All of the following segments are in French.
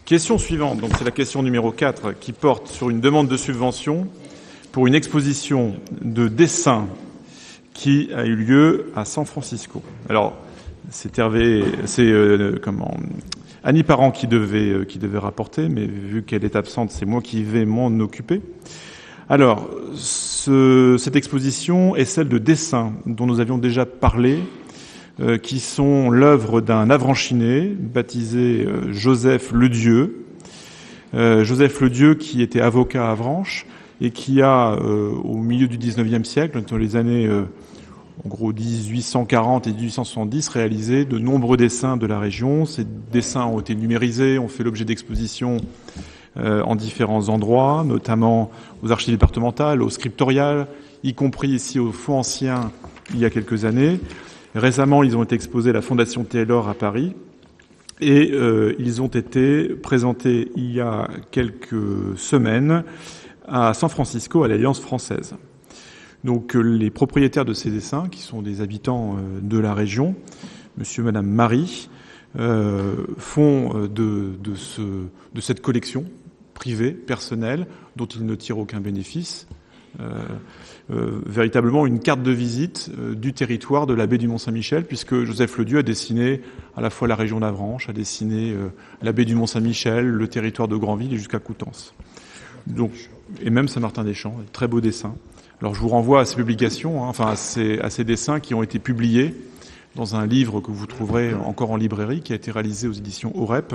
Question suivante, donc c'est la question numéro 4 qui porte sur une demande de subvention pour une exposition de dessins qui a eu lieu à San Francisco. Alors, c'est Annie Parent qui devait rapporter, mais vu qu'elle est absente, c'est moi qui vais m'en occuper. Alors, cette exposition est celle de dessins dont nous avions déjà parlé, qui sont l'œuvre d'un Avranchinais baptisé Joseph Ledieu. Joseph Ledieu qui était avocat à Avranches et qui a, au milieu du 19e siècle, dans les années en gros 1840 et 1870, réalisé de nombreux dessins de la région. Ces dessins ont été numérisés, ont fait l'objet d'expositions en différents endroits, notamment aux archives départementales, au scriptorial, y compris ici au Fonds ancien il y a quelques années. Récemment, ils ont été exposés à la Fondation Taylor à Paris et ils ont été présentés il y a quelques semaines à San Francisco, à l'Alliance française. Donc les propriétaires de ces dessins, qui sont des habitants de la région, monsieur et madame Marie, font de cette collection privée, personnelle, dont ils ne tirent aucun bénéfice, véritablement une carte de visite du territoire de la baie du Mont-Saint-Michel, puisque Joseph Ledieu a dessiné à la fois la région d'Avranches, a dessiné la baie du Mont-Saint-Michel, le territoire de Granville et jusqu'à Coutances. Donc, et même Saint-Martin-des-Champs, très beaux dessins. Alors je vous renvoie à ces publications, à ces dessins qui ont été publiés dans un livre que vous trouverez encore en librairie, qui a été réalisé aux éditions OREP.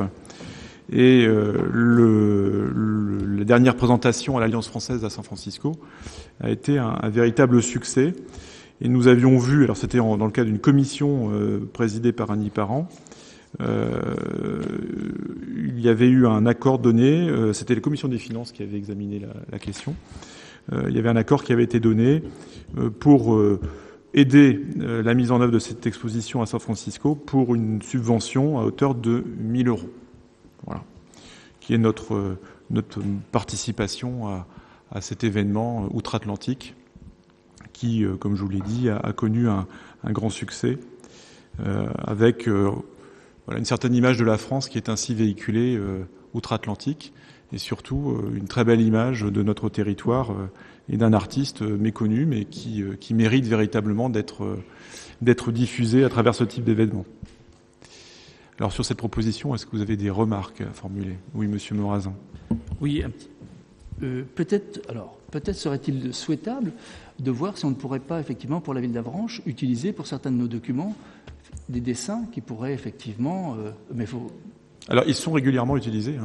Et la dernière présentation à l'Alliance française à San Francisco a été un véritable succès. Et nous avions vu, alors c'était dans le cadre d'une commission présidée par Annie Parent, il y avait eu un accord donné, c'était la commission des finances qui avait examiné la question, il y avait un accord qui avait été donné pour aider la mise en œuvre de cette exposition à San Francisco pour une subvention à hauteur de 1 000 €. Voilà, qui est notre participation à cet événement outre-Atlantique qui, comme je vous l'ai dit, a connu un grand succès avec une certaine image de la France qui est ainsi véhiculée outre-Atlantique et surtout une très belle image de notre territoire et d'un artiste méconnu mais qui mérite véritablement d'être diffusé à travers ce type d'événement. Alors sur cette proposition, est-ce que vous avez des remarques à formuler ? Oui, monsieur Morazan. Oui, peut-être serait-il souhaitable de voir si on ne pourrait pas, effectivement, pour la ville d'Avranches, utiliser pour certains de nos documents des dessins qui pourraient effectivement... Alors, ils sont régulièrement utilisés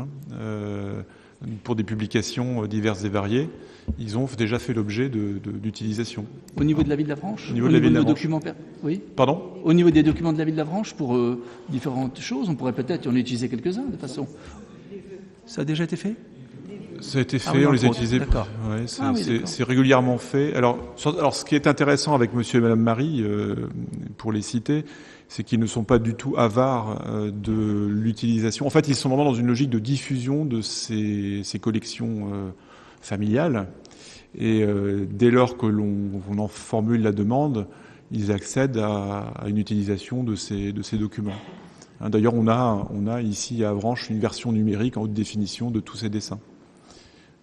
pour des publications diverses et variées. Ils ont déjà fait l'objet d'utilisation. Au niveau de la ville d'Avranches ? Au niveau de la ville d'Avranches. Oui. Pardon ? Au niveau des documents de la ville d'Avranches, pour différentes choses, on pourrait peut-être en utiliser quelques-uns de façon... Ça a déjà été fait ? Ça a été fait, on les a utilisés. D'accord. Ouais, c'est régulièrement fait. Alors, ce qui est intéressant avec monsieur et madame Marie, pour les citer, c'est qu'ils ne sont pas du tout avares de l'utilisation. En fait, ils sont vraiment dans une logique de diffusion de ces collections familiales. Et dès lors que l'on en formule la demande, ils accèdent à une utilisation de ces documents. D'ailleurs, on a ici à Avranches une version numérique en haute définition de tous ces dessins.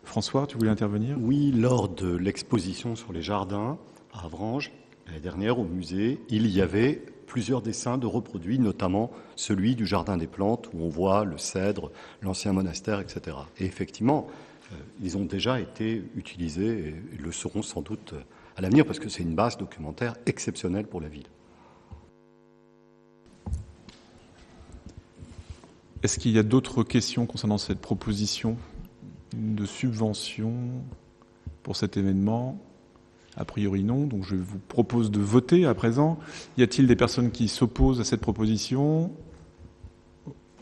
François, tu voulais intervenir ? Oui, lors de l'exposition sur les jardins à Avranches, l'année dernière au musée, il y avait plusieurs dessins de reproduits, notamment celui du Jardin des Plantes, où on voit le cèdre, l'ancien monastère, etc. Et effectivement, ils ont déjà été utilisés et le seront sans doute à l'avenir, parce que c'est une base documentaire exceptionnelle pour la ville. Est-ce qu'il y a d'autres questions concernant cette proposition de subvention pour cet événement ? A priori non, donc je vous propose de voter à présent. Y a-t-il des personnes qui s'opposent à cette proposition ?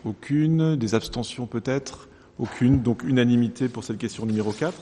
Aucune. Des abstentions peut-être ? Aucune. Donc unanimité pour cette question numéro 4.